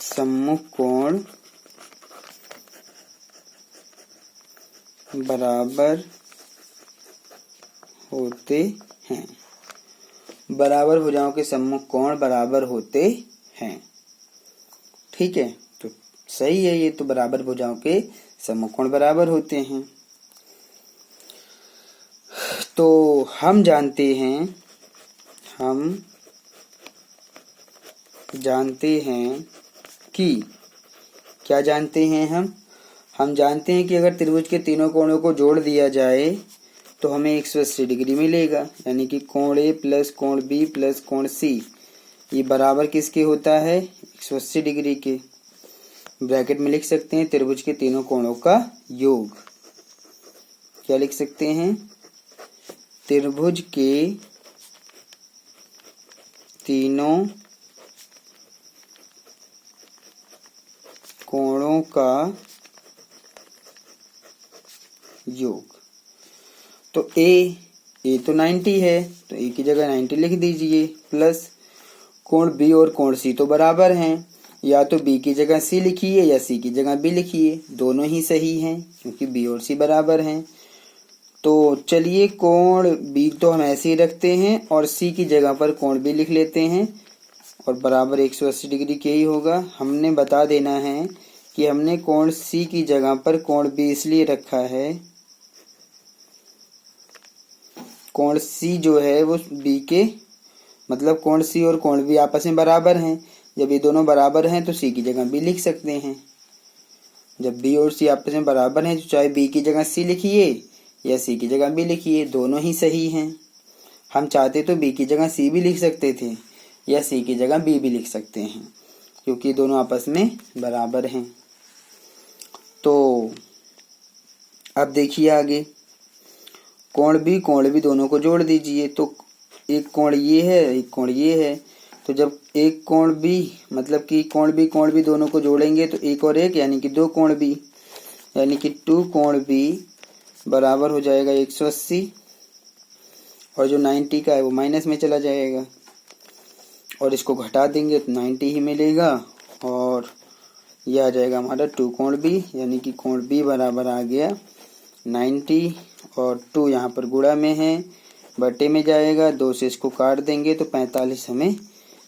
सम्मुख कोण बराबर होते हैं। बराबर भुजाओं के सम्मुख कोण बराबर होते हैं। ठीक है, तो सही है ये, तो बराबर भुजाओं के सम्मुख कोण बराबर होते हैं। तो हम जानते हैं कि क्या जानते हैं हम जानते हैं कि अगर त्रिभुज के तीनों कोणों को जोड़ दिया जाए तो हमें 180 डिग्री मिलेगा, यानी कि कोण ए प्लस कोण बी प्लस कोण सी ये बराबर किसके होता है? 180 डिग्री के। ब्रैकेट में लिख सकते हैं त्रिभुज के तीनों कोणों का योग। क्या लिख सकते हैं? त्रिभुज के तीनों कोणों का योग। तो ए तो 90 है, तो ए की जगह 90 लिख दीजिए, प्लस कोण बी और कोण सी तो बराबर हैं, या तो बी की जगह सी लिखिए या सी की जगह बी लिखिए, दोनों ही सही हैं क्योंकि बी और सी बराबर हैं। तो चलिए कोण बी तो हम ऐसे ही रखते हैं और सी की जगह पर कोण बी लिख लेते हैं और बराबर 180 डिग्री के ही होगा। हमने बता देना है कि हमने कोण सी की जगह पर कोण बी इसलिए रखा है, कोण सी जो है वो बी के मतलब कोण सी और कोण बी आपस में बराबर हैं। जब ये दोनों बराबर हैं तो सी की जगह बी लिख सकते हैं। जब बी और सी आपस में बराबर हैं तो चाहे बी की जगह सी लिखिए या सी की जगह बी लिखिए, दोनों ही सही हैं। हम चाहते तो बी की जगह सी भी लिख सकते थे या सी की जगह बी भी लिख सकते हैं क्योंकि दोनों आपस में बराबर हैं। तो अब देखिए आगे, कोण बी दोनों को जोड़ दीजिए। तो एक कोण ये है, एक कोण ये है, तो जब एक कोण बी मतलब कि कोण बी दोनों को जोड़ेंगे तो एक और एक यानी कि 2 कोण बी, यानी कि 2 कोण बी बराबर हो जाएगा 180 और जो 90 का है वो माइनस में चला जाएगा और इसको घटा देंगे तो 90 ही मिलेगा और यह आ जाएगा हमारा 2 कोण बी, यानी कि कोण बी बराबर आ गया 90 और 2 यहाँ पर गुणा में है, बटे में जाएगा, 2 से इसको काट देंगे तो 45 हमें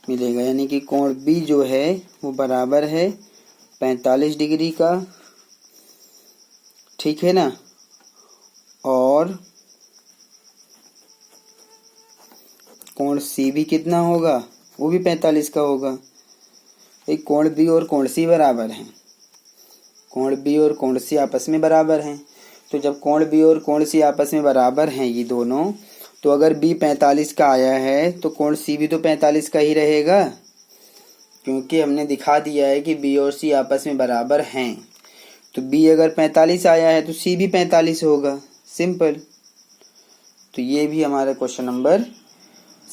मिलेगा, यानी कि कोण बी जो है वो बराबर है 45 डिग्री का। ठीक है ना? और कोण सी भी कितना होगा? वो भी 45 का होगा। एक कोण बी और कोण सी बराबर हैं, कोण बी और कोण सी आपस में बराबर हैं। तो जब कोण बी और कोण सी आपस में बराबर हैं ये दोनों, तो अगर बी 45 का आया है तो कोण सी भी तो 45 का ही रहेगा क्योंकि हमने दिखा दिया है कि बी और सी आपस में बराबर हैं। तो बी अगर 45 आया है तो सी भी 45 होगा, सिंपल। तो ये भी हमारा क्वेश्चन नंबर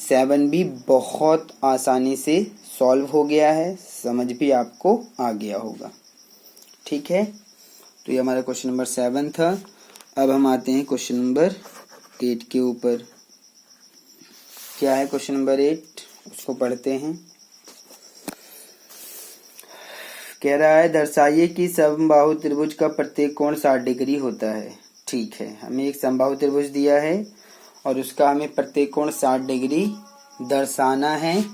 7 भी बहुत आसानी से सॉल्व हो गया है, समझ भी आपको आ गया होगा। ठीक है, तो ये हमारा क्वेश्चन नंबर 7 था। अब हम आते हैं क्वेश्चन नंबर 8 के ऊपर। क्या है क्वेश्चन नंबर 8, उसको पढ़ते हैं। कह रहा है दर्शाइए कि समबाहु त्रिभुज का प्रत्येक कोण 60 डिग्री होता है। ठीक है, हमें एक समबाहु त्रिभुज दिया है और उसका हमें प्रत्येक कोण 60 डिग्री दर्शाना है,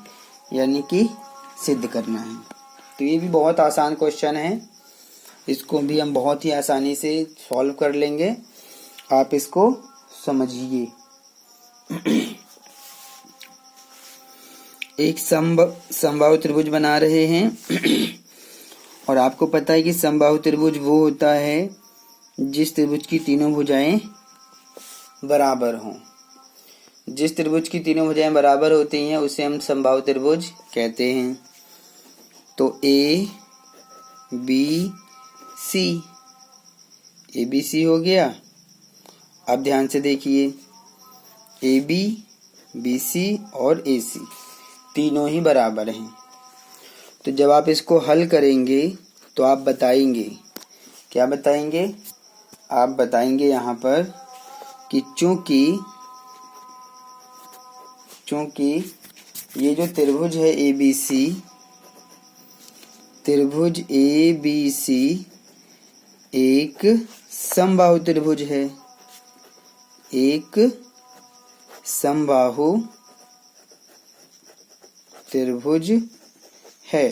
यानी कि सिद्ध करना है। तो ये भी बहुत आसान क्वेश्चन है, इसको भी हम बहुत ही आसानी से सॉल्व कर लेंगे, आप इसको समझिए। एक समबाहु त्रिभुज बना रहे हैं और आपको पता है कि समबाहु त्रिभुज वो होता है जिस त्रिभुज की तीनों भुजाएं बराबर हों। जिस त्रिभुज की तीनों भुजाएं बराबर होती हैं उसे हम समबाहु त्रिभुज कहते हैं। तो A B C, A B C हो गया। अब ध्यान से देखिए, ए बी सी और ए सी तीनों ही बराबर हैं। तो जब आप इसको हल करेंगे तो आप बताएंगे, क्या बताएंगे? आप बताएंगे यहाँ पर कि चूंकि ये जो त्रिभुज है त्रिभुज ABC एक समबाहु त्रिभुज है, एक समबाहु त्रिभुज है।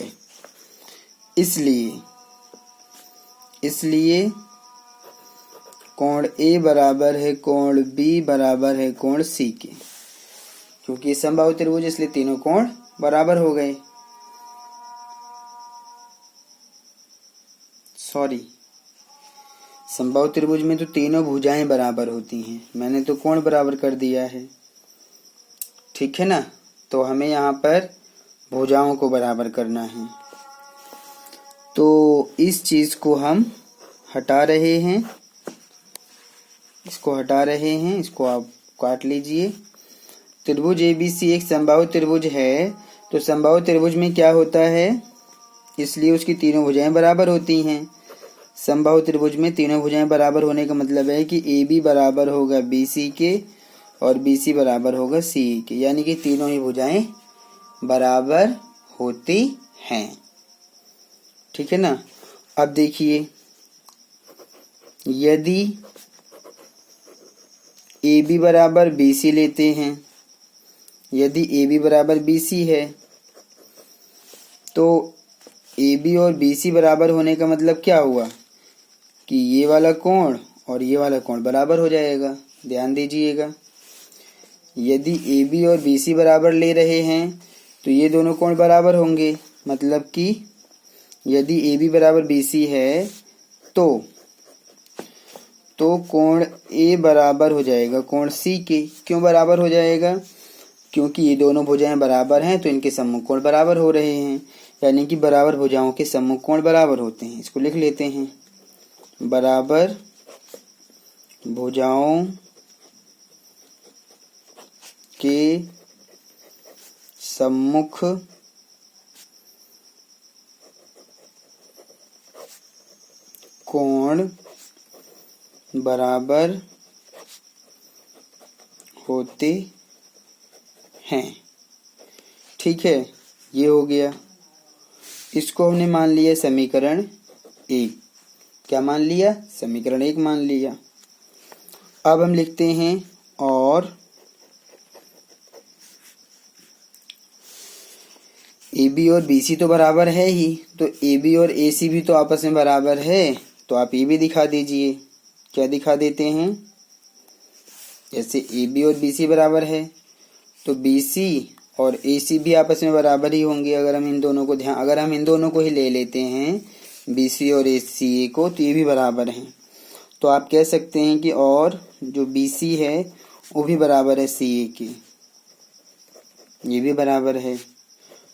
इसलिए कोण A बराबर है कोण B बराबर है कोण C के। क्योंकि ये समबाहु त्रिभुज इसलिए तीनों कोण बराबर हो गए। समबाहु त्रिभुज में तो तीनों भुजाएं बराबर होती हैं, मैंने तो कोण बराबर कर दिया है, ठीक है ना। तो हमें यहाँ पर भुजाओं को बराबर करना है। तो इस चीज को हम हटा रहे हैं, इसको आप काट लीजिए। त्रिभुज ABC एक समबाहु त्रिभुज है, तो समबाहु त्रिभुज में क्या होता है, इसलिए उसकी तीनों भुजाएं बराबर होती हैं। समबाहु त्रिभुज में तीनों भुजाएं बराबर होने का मतलब है कि AB बराबर होगा BC के और BC बराबर होगा CE के, यानी कि तीनों ही भुजाएं बराबर होती हैं, ठीक है ना। अब देखिए, यदि AB बराबर BC लेते हैं, यदि AB बराबर BC है तो AB और BC बराबर होने का मतलब क्या हुआ कि ये वाला कोण और ये वाला कोण बराबर हो जाएगा। ध्यान दीजिएगा, यदि AB और BC बराबर ले रहे हैं तो ये दोनों कोण बराबर होंगे। मतलब कि यदि AB बराबर BC है तो कोण A बराबर हो जाएगा कोण C के। क्यों बराबर हो जाएगा? क्योंकि ये दोनों भुजाएं बराबर हैं तो इनके सम्मुख कोण बराबर हो रहे हैं, यानी कि बराबर भुजाओं के सम्मुख कोण बराबर होते हैं। इसको लिख लेते हैं, बराबर भुजाओं के सम्मुख कोण बराबर होते हैं, ठीक है। ये हो गया, इसको हमने मान लिया समीकरण 1। क्या मान लिया? समीकरण 1 मान लिया। अब हम लिखते हैं और AB और BC तो बराबर है ही, तो AB और AC भी तो आपस में बराबर है, तो आप ये भी दिखा दीजिए। क्या दिखा देते हैं? जैसे AB और BC बराबर है तो BC और AC भी आपस में बराबर ही होंगे। अगर हम इन दोनों को ही ले लेते हैं, BC और CA को, तो ये भी बराबर हैं। तो आप कह सकते हैं कि और जो BC है वो भी बराबर है CA के, ये भी बराबर है।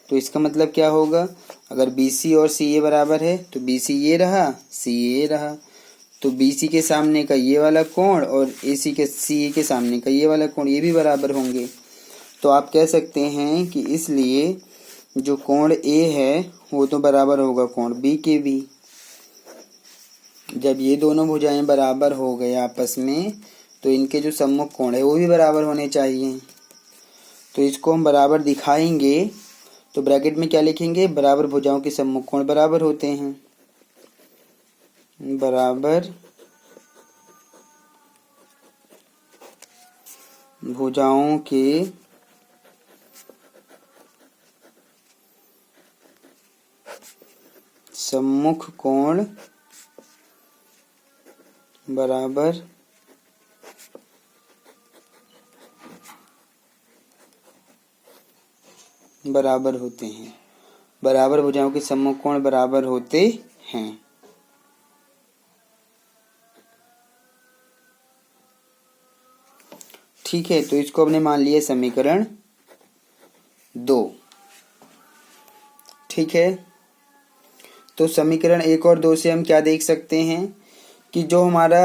तो इसका मतलब क्या होगा? अगर BC और CA बराबर है तो BC ये रहा, CA ये रहा, तो BC के सामने का ये वाला कोण और CA के सामने का ये वाला कोण, ये भी बराबर होंगे। तो आप कह सकते हैं कि इसलिए जो कोण A है वो तो बराबर होगा कोण B के भी। जब ये दोनों भुजाएं बराबर हो गए आपस में तो इनके जो सम्मुख कोण है वो भी बराबर होने चाहिए। तो इसको हम बराबर दिखाएंगे तो ब्रैकेट में क्या लिखेंगे? बराबर भुजाओं के सम्मुख कोण बराबर होते हैं, बराबर भुजाओं के सम्मुख कोण बराबर होते हैं, बराबर भुजाओं के सम्मुख कोण बराबर होते हैं। ठीक है, तो इसको हमने मान लिया समीकरण 2। ठीक है, तो समीकरण 1 और 2 से हम क्या देख सकते हैं कि जो हमारा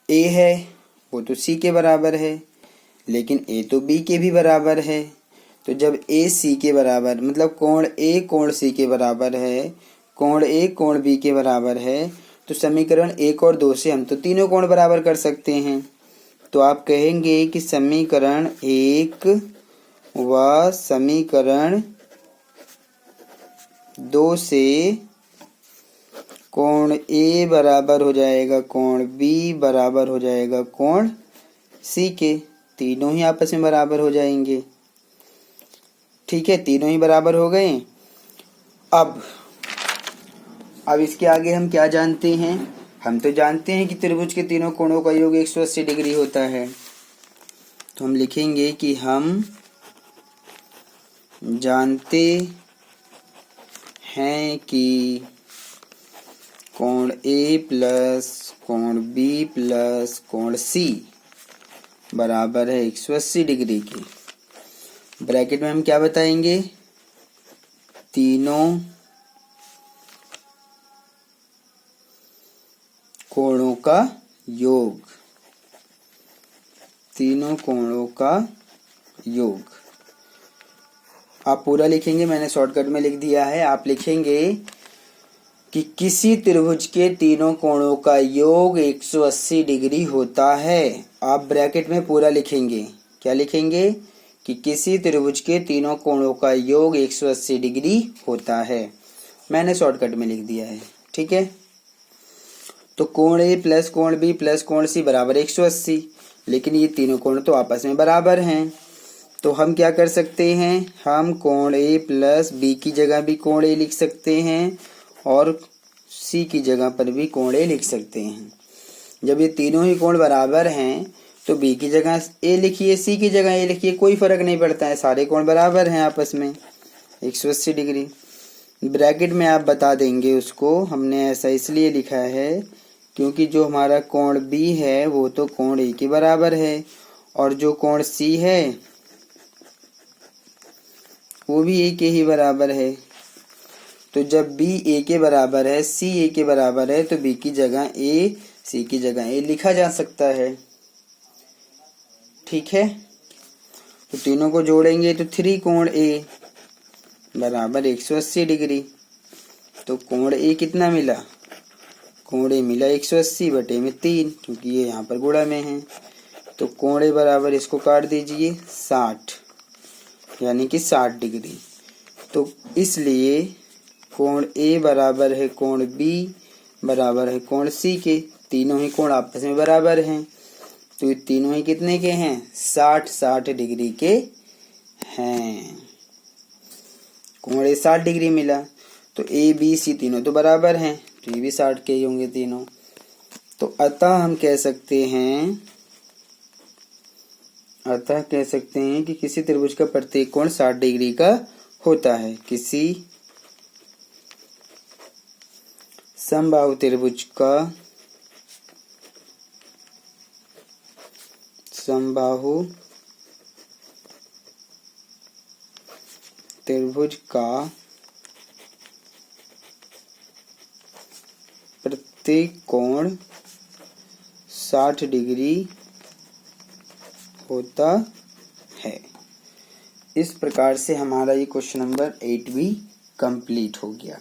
A है वो तो C के बराबर है, लेकिन A तो B के भी बराबर है। तो जब ए सी के बराबर, मतलब कोण ए कोण सी के बराबर है, कोण ए कोण बी के बराबर है, तो समीकरण 1 और 2 से हम तो तीनों कोण बराबर कर सकते हैं। तो आप कहेंगे कि समीकरण 1 व समीकरण 2 से कोण ए बराबर हो जाएगा कोण बी बराबर हो जाएगा कोण सी के, तीनों ही आपस में बराबर हो जाएंगे। ठीक है, तीनों ही बराबर हो गए। अब इसके आगे हम क्या जानते हैं? हम तो जानते हैं कि त्रिभुज के तीनों कोणों का योग 180 डिग्री होता है। तो हम लिखेंगे कि हम जानते हैं कि कोण ए प्लस कोण बी प्लस कोण सी बराबर है 180 डिग्री के। ब्रैकेट में हम क्या बताएंगे? तीनों कोणों का योग, तीनों कोणों का योग। आप पूरा लिखेंगे, मैंने शॉर्टकट में लिख दिया है। आप लिखेंगे कि किसी त्रिभुज के तीनों कोणों का योग 180 डिग्री होता है। आप ब्रैकेट में पूरा लिखेंगे। क्या लिखेंगे? कि किसी त्रिभुज के तीनों कोणों का योग 180 डिग्री होता है। मैंने शॉर्टकट में लिख दिया है। ठीक है, तो कोण ए प्लस कोण बी प्लस कोण सी बराबर 180, लेकिन ये तीनों कोण तो आपस में बराबर हैं। तो हम क्या कर सकते हैं? हम कोण ए प्लस बी की जगह भी कोण ए लिख सकते हैं और सी की जगह पर भी कोण ए लिख सकते हैं। जब ये तीनों ही कोण बराबर हैं तो बी की जगह ए लिखिए, सी की जगह ए लिखिए, कोई फर्क नहीं पड़ता है, सारे कोण बराबर हैं आपस में 180 डिग्री। ब्रैकेट में आप बता देंगे उसको, हमने ऐसा इसलिए लिखा है क्योंकि जो हमारा कोण बी है वो तो कोण ए के बराबर है और जो कोण सी है वो भी ए के ही बराबर है। तो जब बी ए के बराबर है, सी ए के बराबर है, तो बी की जगह ए, सी की जगह ए लिखा जा सकता है। ठीक है, तो तीनों को जोड़ेंगे तो 3 कोण ए बराबर 180 डिग्री। तो कोण ए कितना मिला? कोण ए मिला 180 बटे में 3, क्योंकि ये यहाँ पर गुणा में है। तो कोण ए बराबर, इसको काट दीजिए, 60, यानी कि 60 डिग्री। तो इसलिए कोण ए बराबर है कोण बी बराबर है कोण सी के। तीनों ही कोण आपस में बराबर हैं, तो ये तीनों ही कितने के हैं? 60 डिग्री के हैं। कोण ए 60 डिग्री मिला, तो ए बी सी तीनों तो बराबर हैं, तो ये भी 60 के ही होंगे तीनों। तो अतः हम कह सकते हैं कि किसी त्रिभुज का प्रत्येक कोण 60 डिग्री का होता है। किसी समबाहु त्रिभुज का प्रत्येक कोण 60 डिग्री होता है। इस प्रकार से हमारा ये क्वेश्चन नंबर 8 भी कंप्लीट हो गया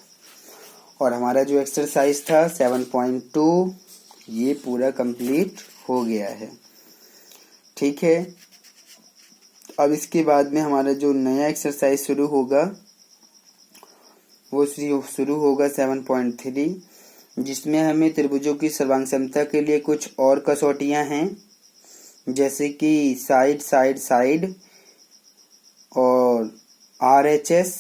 और हमारा जो एक्सरसाइज था 7.2 ये पूरा कंप्लीट हो गया है। ठीक है, अब इसके बाद में हमारा जो नया एक्सरसाइज शुरू होगा वो शुरू होगा 7.3, जिसमें हमें त्रिभुजों की सर्वांग समता के लिए कुछ और कसौटियां हैं, जैसे कि साइड साइड साइड और RHS।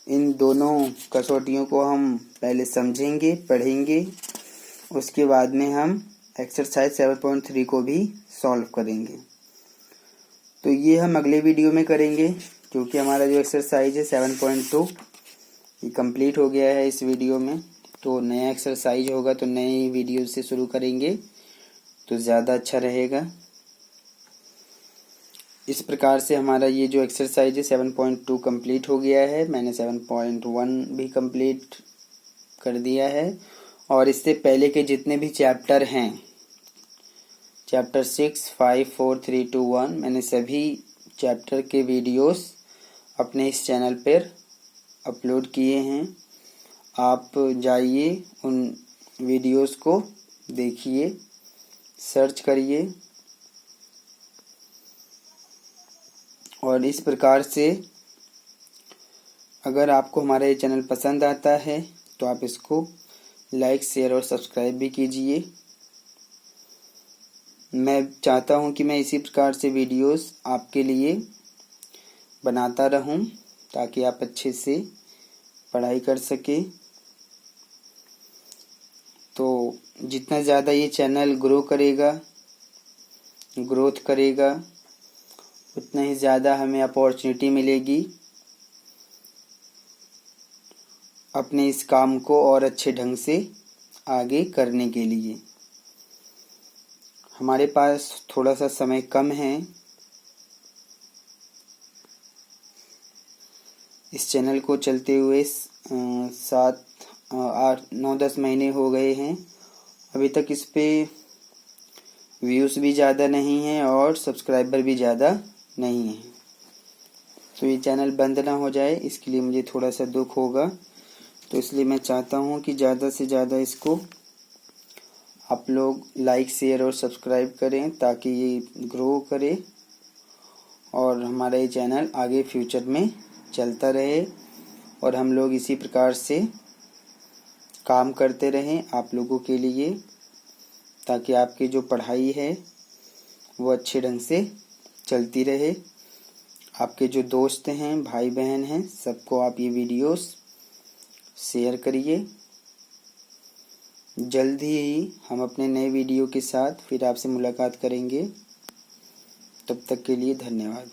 इन दोनों कसौटियों को हम पहले समझेंगे, पढ़ेंगे, उसके बाद में हम एक्सरसाइज 7.3 को भी सॉल्व करेंगे। तो ये हम अगले वीडियो में करेंगे, क्योंकि हमारा जो एक्सरसाइज है 7.2 ये कंप्लीट हो गया है इस वीडियो में। तो नया एक्सरसाइज होगा तो नए वीडियो से शुरू करेंगे तो ज़्यादा अच्छा रहेगा। इस प्रकार से हमारा ये जो एक्सरसाइज है 7.2 कंप्लीट हो गया है। मैंने 7.1 भी कंप्लीट कर दिया है और इससे पहले के जितने भी चैप्टर हैं, चैप्टर 6, 5, 4, 3, 2, 1, मैंने सभी चैप्टर के वीडियोस अपने इस चैनल पर अपलोड किए हैं। आप जाइए उन वीडियोस को देखिए, सर्च करिए और इस प्रकार से अगर आपको हमारा ये चैनल पसंद आता है तो आप इसको लाइक, शेयर और सब्सक्राइब भी कीजिए। मैं चाहता हूँ कि मैं इसी प्रकार से वीडियोस आपके लिए बनाता रहूँ ताकि आप अच्छे से पढ़ाई कर सकें। तो जितना ज़्यादा ये चैनल ग्रोथ करेगा उतना ही ज़्यादा हमें अपॉर्चुनिटी मिलेगी अपने इस काम को और अच्छे ढंग से आगे करने के लिए। हमारे पास थोड़ा सा समय कम है। इस चैनल को चलते हुए 7, 8, 9, 10 महीने हो गए हैं। अभी तक इस पे व्यूज़ भी ज़्यादा नहीं हैं और सब्सक्राइबर भी ज़्यादा नहीं हैं। तो ये चैनल बंद ना हो जाए इसके लिए मुझे थोड़ा सा दुख होगा। तो इसलिए मैं चाहता हूँ कि ज़्यादा से ज़्यादा इसको आप लोग लाइक, शेयर और सब्सक्राइब करें ताकि ये ग्रो करे और हमारा ये चैनल आगे फ्यूचर में चलता रहे और हम लोग इसी प्रकार से काम करते रहें आप लोगों के लिए ताकि आपकी जो पढ़ाई है वो अच्छे ढंग से चलती रहे। आपके जो दोस्त हैं, भाई बहन हैं, सबको आप ये वीडियोस शेयर करिए। जल्द ही हम अपने नए वीडियो के साथ फिर आपसे मुलाकात करेंगे। तब तक के लिए धन्यवाद।